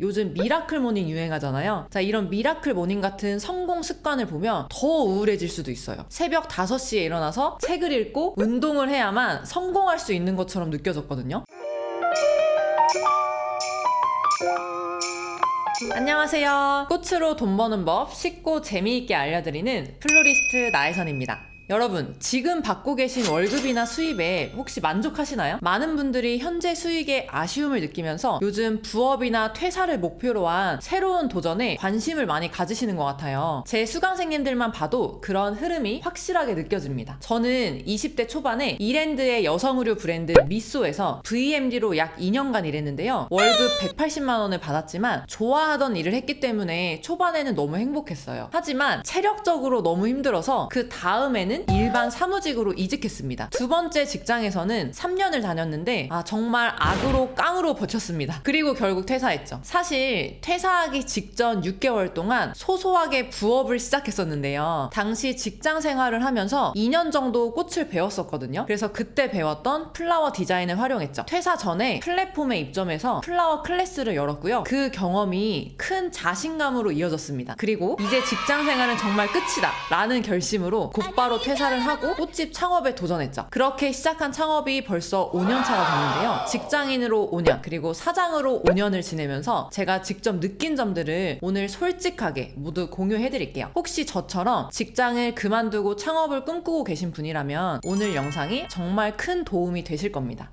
요즘 미라클 모닝 유행하잖아요. 자, 이런 미라클 모닝 같은 성공 습관을 보면 더 우울해질 수도 있어요. 새벽 5시에 일어나서 책을 읽고 운동을 해야만 성공할 수 있는 것처럼 느껴졌거든요. 안녕하세요. 꽃으로 돈 버는 법 쉽고 재미있게 알려드리는 플로리스트 나혜선입니다. 여러분, 지금 받고 계신 월급이나 수입에 혹시 만족하시나요? 많은 분들이 현재 수익에 아쉬움을 느끼면서 요즘 부업이나 퇴사를 목표로 한 새로운 도전에 관심을 많이 가지시는 것 같아요. 제 수강생님들만 봐도 그런 흐름이 확실하게 느껴집니다. 저는 20대 초반에 이랜드의 여성 의류 브랜드 미쏘에서 VMD로 약 2년간 일했는데요. 월급 180만 원을 받았지만 좋아하던 일을 했기 때문에 초반에는 너무 행복했어요. 하지만 체력적으로 너무 힘들어서 그 다음에는 일반 사무직으로 이직했습니다. 두 번째 직장에서는 3년을 다녔는데 정말 악으로 깡으로 버텼습니다. 그리고 결국 퇴사했죠. 사실 퇴사하기 직전 6개월 동안 소소하게 부업을 시작했었는데요. 당시 직장 생활을 하면서 2년 정도 꽃을 배웠었거든요. 그래서 그때 배웠던 플라워 디자인을 활용했죠. 퇴사 전에 플랫폼에 입점해서 플라워 클래스를 열었고요. 그 경험이 큰 자신감으로 이어졌습니다. 그리고 이제 직장 생활은 정말 끝이다 라는 결심으로 곧바로 퇴사를 하고 꽃집 창업에 도전했죠. 그렇게 시작한 창업이 벌써 5년차가 됐는데요. 직장인으로 5년 그리고 사장으로 5년을 지내면서 제가 직접 느낀 점들을 오늘 솔직하게 모두 공유해드릴게요. 혹시 저처럼 직장을 그만두고 창업을 꿈꾸고 계신 분이라면 오늘 영상이 정말 큰 도움이 되실 겁니다.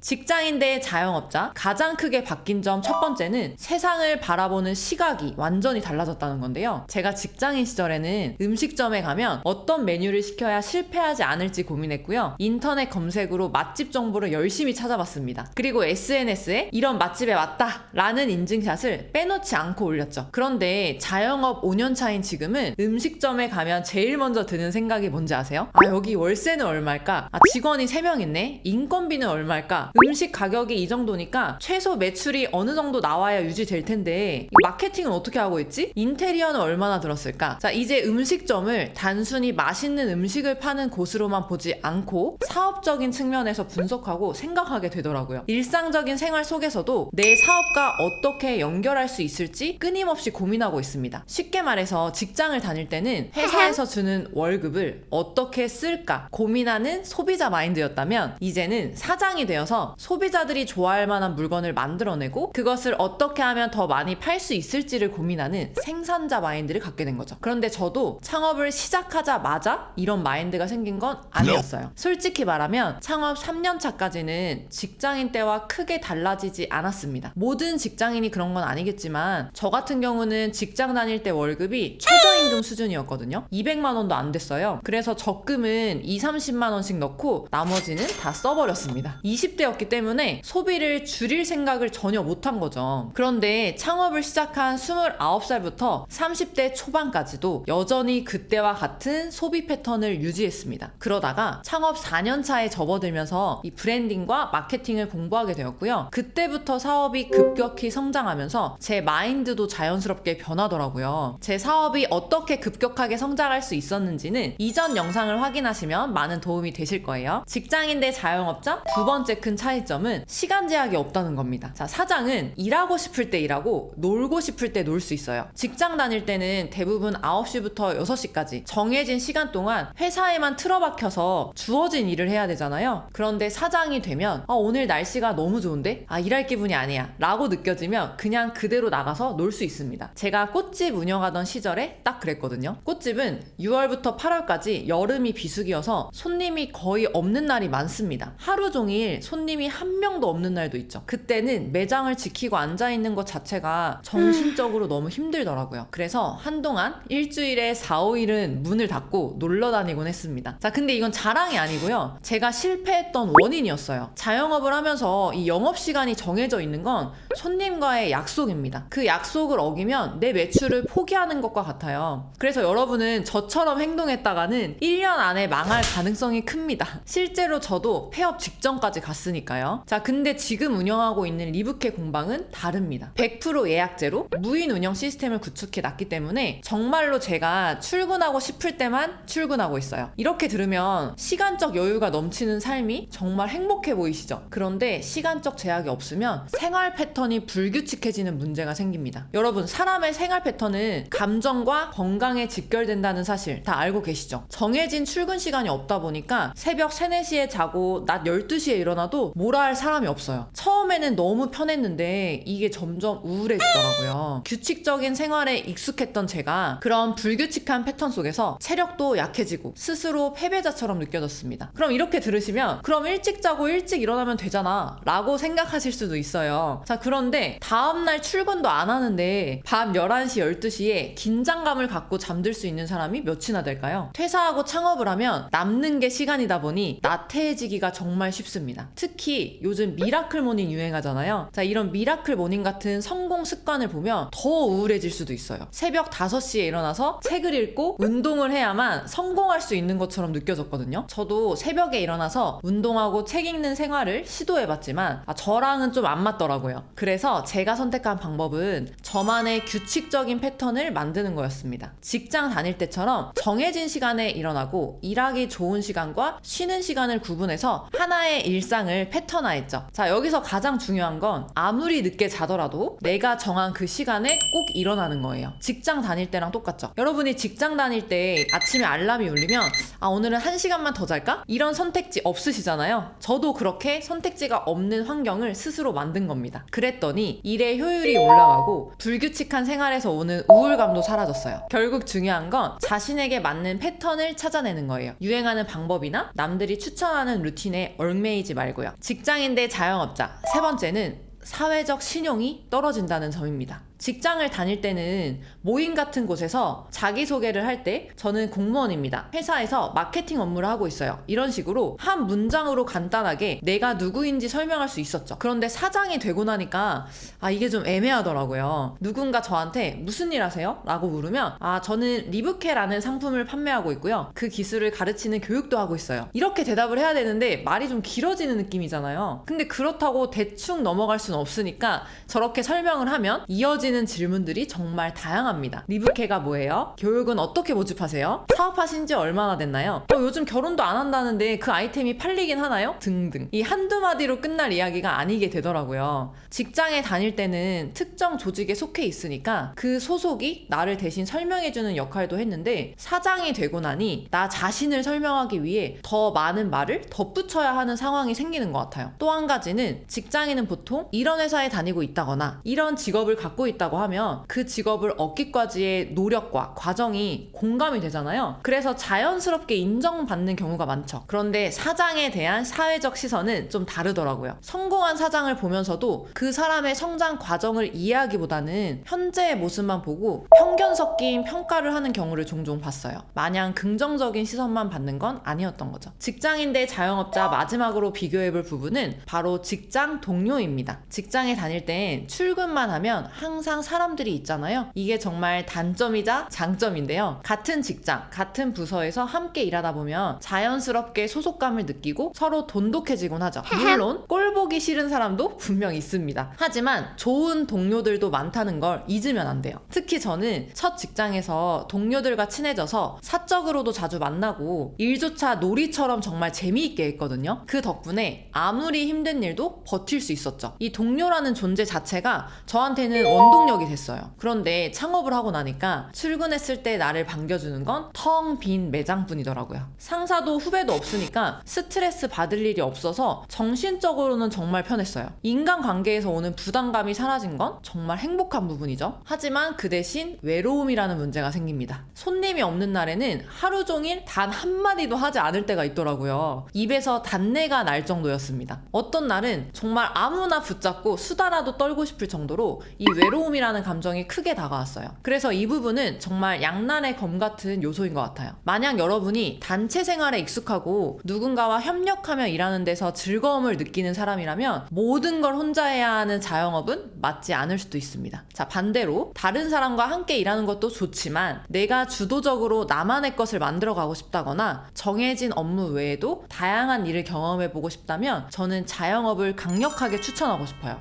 직장인 대 자영업자 가장 크게 바뀐 점 첫 번째는 세상을 바라보는 시각이 완전히 달라졌다는 건데요. 제가 직장인 시절에는 음식점에 가면 어떤 메뉴를 시켜야 실패하지 않을지 고민했고요. 인터넷 검색으로 맛집 정보를 열심히 찾아봤습니다. 그리고 SNS에 이런 맛집에 왔다 라는 인증샷을 빼놓지 않고 올렸죠. 그런데 자영업 5년 차인 지금은 음식점에 가면 제일 먼저 드는 생각이 뭔지 아세요? 여기 월세는 얼마일까? 직원이 3명 있네? 인건비는 얼마일까? 음식 가격이 이 정도니까 최소 매출이 어느 정도 나와야 유지될 텐데 마케팅은 어떻게 하고 있지? 인테리어는 얼마나 들었을까? 자, 이제 음식점을 단순히 맛있는 음식을 파는 곳으로만 보지 않고 사업적인 측면에서 분석하고 생각하게 되더라고요. 일상적인 생활 속에서도 내 사업과 어떻게 연결할 수 있을지 끊임없이 고민하고 있습니다. 쉽게 말해서 직장을 다닐 때는 회사에서 주는 월급을 어떻게 쓸까 고민하는 소비자 마인드였다면 이제는 사장이 되어서 소비자들이 좋아할 만한 물건을 만들어내고 그것을 어떻게 하면 더 많이 팔 수 있을지를 고민하는 생산자 마인드를 갖게 된 거죠. 그런데 저도 창업을 시작하자마자 이런 마인드가 생긴 건 아니었어요. 솔직히 말하면 창업 3년 차까지는 직장인 때와 크게 달라지지 않았습니다. 모든 직장인이 그런 건 아니겠지만 저 같은 경우는 직장 다닐 때 월급이 최저임금 수준이었거든요. 200만 원도 안 됐어요. 그래서 적금은 20-30만 원씩 넣고 나머지는 다 써버렸습니다. 20대였기 때문에 소비를 줄일 생각을 전혀 못한 거죠. 그런데 창업을 시작한 29살부터 30대 초반까지도 여전히 그때와 같은 소비 패턴을 유지했습니다. 그러다가 창업 4년 차에 접어들면서 이 브랜딩과 마케팅을 공부하게 되었고요. 그때부터 사업이 급격히 성장하면서 제 마인드도 자연스럽게 변하더라고요. 제 사업이 어떻게 급격하게 성장할 수 있었는지는 이전 영상을 확인하시면 많은 도움이 되실 거예요. 직장인 대 자영업자 두 번째 큰 차이점은 시간 제약이 없다는 겁니다. 자, 사장은 일하고 싶을 때 일하고 놀고 싶을 때 놀 수 있어요. 직장 다닐 때는 대부분 9시부터 6시까지 정해진 시간 동안 회사에만 틀어박혀서 주어진 일을 해야 되잖아요. 그런데 사장이 되면 오늘 날씨가 너무 좋은데? 일할 기분이 아니야 라고 느껴지면 그냥 그대로 나가서 놀 수 있습니다. 제가 꽃집 운영하던 시절에 딱 그랬거든요. 꽃집은 6월부터 8월까지 여름이 비수기여서 손님이 거의 없는 날이 많습니다. 하루 종일 손님이 한 명도 없는 날도 있죠. 그때는 매장을 지키고 앉아있는 것 자체가 정신적으로 너무 힘들더라고요. 그래서 한동안 일주일에 4-5일은 문을 닫고 놀러 다니곤 했습니다. 자, 근데 이건 자랑이 아니고요. 제가 실패했던 원인이었어요. 자영업을 하면서 이 영업시간이 정해져 있는 건 손님과의 약속입니다. 그 약속을 어기면 내 매출을 포기하는 것과 같아요. 그래서 여러분은 저처럼 행동했다가는 1년 안에 망할 가능성이 큽니다. 실제로 저도 폐업 직전까지 갔으니까 있으니까요. 자, 근데 지금 운영하고 있는 리브케 공방은 다릅니다. 100% 예약제로 무인 운영 시스템을 구축해 놨기 때문에 정말로 제가 출근하고 싶을 때만 출근하고 있어요. 이렇게 들으면 시간적 여유가 넘치는 삶이 정말 행복해 보이시죠? 그런데 시간적 제약이 없으면 생활 패턴이 불규칙해지는 문제가 생깁니다. 여러분, 사람의 생활 패턴은 감정과 건강에 직결된다는 사실 다 알고 계시죠? 정해진 출근 시간이 없다 보니까 새벽 3, 4시에 자고 낮 12시에 일어나도 뭐라 할 사람이 없어요. 처음에는 너무 편했는데 이게 점점 우울해지더라고요. 규칙적인 생활에 익숙했던 제가 그런 불규칙한 패턴 속에서 체력도 약해지고 스스로 패배자처럼 느껴졌습니다. 그럼 이렇게 들으시면 그럼 일찍 자고 일찍 일어나면 되잖아 라고 생각하실 수도 있어요. 자, 그런데 다음날 출근도 안 하는데 밤 11시, 12시에 긴장감을 갖고 잠들 수 있는 사람이 몇이나 될까요? 퇴사하고 창업을 하면 남는 게 시간이다 보니 나태해지기가 정말 쉽습니다. 특히 요즘 미라클 모닝 유행하잖아요. 자, 이런 미라클 모닝 같은 성공 습관을 보면 더 우울해질 수도 있어요. 새벽 5시에 일어나서 책을 읽고 운동을 해야만 성공할 수 있는 것처럼 느껴졌거든요. 저도 새벽에 일어나서 운동하고 책 읽는 생활을 시도해봤지만 저랑은 좀 안 맞더라고요. 그래서 제가 선택한 방법은 저만의 규칙적인 패턴을 만드는 거였습니다. 직장 다닐 때처럼 정해진 시간에 일어나고 일하기 좋은 시간과 쉬는 시간을 구분해서 하나의 일상을 패턴화했죠. 자, 여기서 가장 중요한 건 아무리 늦게 자더라도 내가 정한 그 시간에 꼭 일어나는 거예요. 직장 다닐 때랑 똑같죠. 여러분이 직장 다닐 때 아침에 알람이 울리면 오늘은 1시간만 더 잘까? 이런 선택지 없으시잖아요. 저도 그렇게 선택지가 없는 환경을 스스로 만든 겁니다. 그랬더니 일의 효율이 올라가고 불규칙한 생활에서 오는 우울감도 사라졌어요. 결국 중요한 건 자신에게 맞는 패턴을 찾아내는 거예요. 유행하는 방법이나 남들이 추천하는 루틴에 얽매이지 말고요. 직장인 대 자영업자. 세 번째는 사회적 신용이 떨어진다는 점입니다. 직장을 다닐 때는 모임 같은 곳에서 자기소개를 할 때 저는 공무원입니다. 회사에서 마케팅 업무를 하고 있어요. 이런 식으로 한 문장으로 간단하게 내가 누구인지 설명할 수 있었죠. 그런데 사장이 되고 나니까 이게 좀 애매하더라고요. 누군가 저한테 무슨 일 하세요? 라고 물으면 저는 리브케라는 상품을 판매하고 있고요. 그 기술을 가르치는 교육도 하고 있어요. 이렇게 대답을 해야 되는데 말이 좀 길어지는 느낌이잖아요. 근데 그렇다고 대충 넘어갈 수는 없으니까 저렇게 설명을 하면 이어지는 질문들이 정말 다양합니다. 리브케가 뭐예요? 교육은 어떻게 모집하세요? 사업하신 지 얼마나 됐나요? 요즘 결혼도 안 한다는데 그 아이템이 팔리긴 하나요? 등등. 이 한두 마디로 끝날 이야기가 아니게 되더라고요. 직장에 다닐 때는 특정 조직에 속해 있으니까 그 소속이 나를 대신 설명해주는 역할도 했는데 사장이 되고 나니 나 자신을 설명하기 위해 더 많은 말을 덧붙여야 하는 상황이 생기는 것 같아요. 또 한 가지는 직장인은 보통 이런 회사에 다니고 있다거나 이런 직업을 갖고 있다고 하면 그 직업을 얻기까지의 노력과 과정이 공감이 되잖아요. 그래서 자연스럽게 인정받는 경우가 많죠. 그런데 사장에 대한 사회적 시선은 좀 다르더라고요. 성공한 사장을 보면서도 그 사람의 성장 과정을 이해하기보다는 현재의 모습만 보고 편견 섞인 평가를 하는 경우를 종종 봤어요. 마냥 긍정적인 시선만 받는 건 아니었던 거죠. 직장인 대 자영업자 마지막으로 비교해볼 부분은 바로 직장 동료입니다. 직장에 다닐 땐 출근만 하면 항상 사람들이 있잖아요. 이게 정말 단점이자 장점인데요. 같은 직장, 같은 부서에서 함께 일하다 보면 자연스럽게 소속감을 느끼고 서로 돈독해지곤 하죠. 물론 꼴 보기 싫은 사람도 분명 있습니다. 하지만 좋은 동료들도 많다는 걸 잊으면 안 돼요. 특히 저는 첫 직장에서 동료들과 친해져서 사적으로도 자주 만나고 일조차 놀이처럼 정말 재미있게 했거든요. 그 덕분에 아무리 힘든 일도 버틸 수 있었죠. 이 동료라는 존재 자체가 저한테는 원동력이 됐어요. 그런데 창업을 하고 나니까 출근했을 때 나를 반겨주는 건 텅 빈 매장뿐이더라고요. 상사도 후배도 없으니까 스트레스 받을 일이 없어서 정신적으로는 정말 편했어요. 인간관계에서 오는 부담감이 사라진 건 정말 행복한 부분이죠. 하지만 그 대신 외로움이라는 문제가 생깁니다. 손님이 없는 날에는 하루 종일 단 한마디도 하지 않을 때가 있더라고요. 입에서 단내가 날 정도였습니다. 어떤 날은 정말 아무나 붙잡고 수다라도 떨고 싶을 정도로 이 외로움 외로움이라는 감정이 크게 다가왔어요. 그래서 이 부분은 정말 양날의 검 같은 요소인 것 같아요. 만약 여러분이 단체 생활에 익숙하고 누군가와 협력하며 일하는 데서 즐거움을 느끼는 사람이라면 모든 걸 혼자 해야 하는 자영업은 맞지 않을 수도 있습니다. 자, 반대로 다른 사람과 함께 일하는 것도 좋지만 내가 주도적으로 나만의 것을 만들어가고 싶다거나 정해진 업무 외에도 다양한 일을 경험해보고 싶다면 저는 자영업을 강력하게 추천하고 싶어요.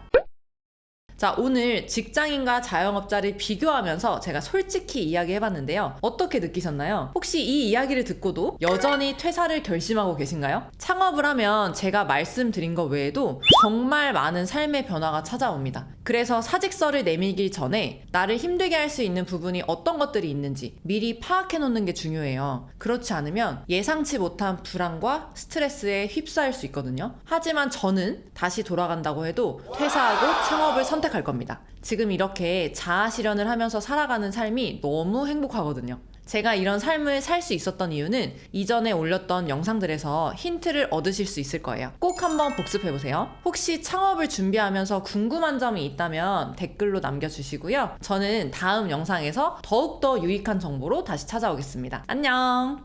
자, 오늘 직장인과 자영업자를 비교하면서 제가 솔직히 이야기해봤는데요. 어떻게 느끼셨나요? 혹시 이 이야기를 듣고도 여전히 퇴사를 결심하고 계신가요? 창업을 하면 제가 말씀드린 것 외에도 정말 많은 삶의 변화가 찾아옵니다. 그래서 사직서를 내밀기 전에 나를 힘들게 할 수 있는 부분이 어떤 것들이 있는지 미리 파악해 놓는 게 중요해요. 그렇지 않으면 예상치 못한 불안과 스트레스에 휩싸일 수 있거든요. 하지만 저는 다시 돌아간다고 해도 퇴사하고 창업을 선택할 겁니다. 지금 이렇게 자아 실현을 하면서 살아가는 삶이 너무 행복하거든요. 제가 이런 삶을 살 수 있었던 이유는 이전에 올렸던 영상들에서 힌트를 얻으실 수 있을 거예요. 꼭 한번 복습해보세요. 혹시 창업을 준비하면서 궁금한 점이 있다면 댓글로 남겨주시고요. 저는 다음 영상에서 더욱더 유익한 정보로 다시 찾아오겠습니다. 안녕!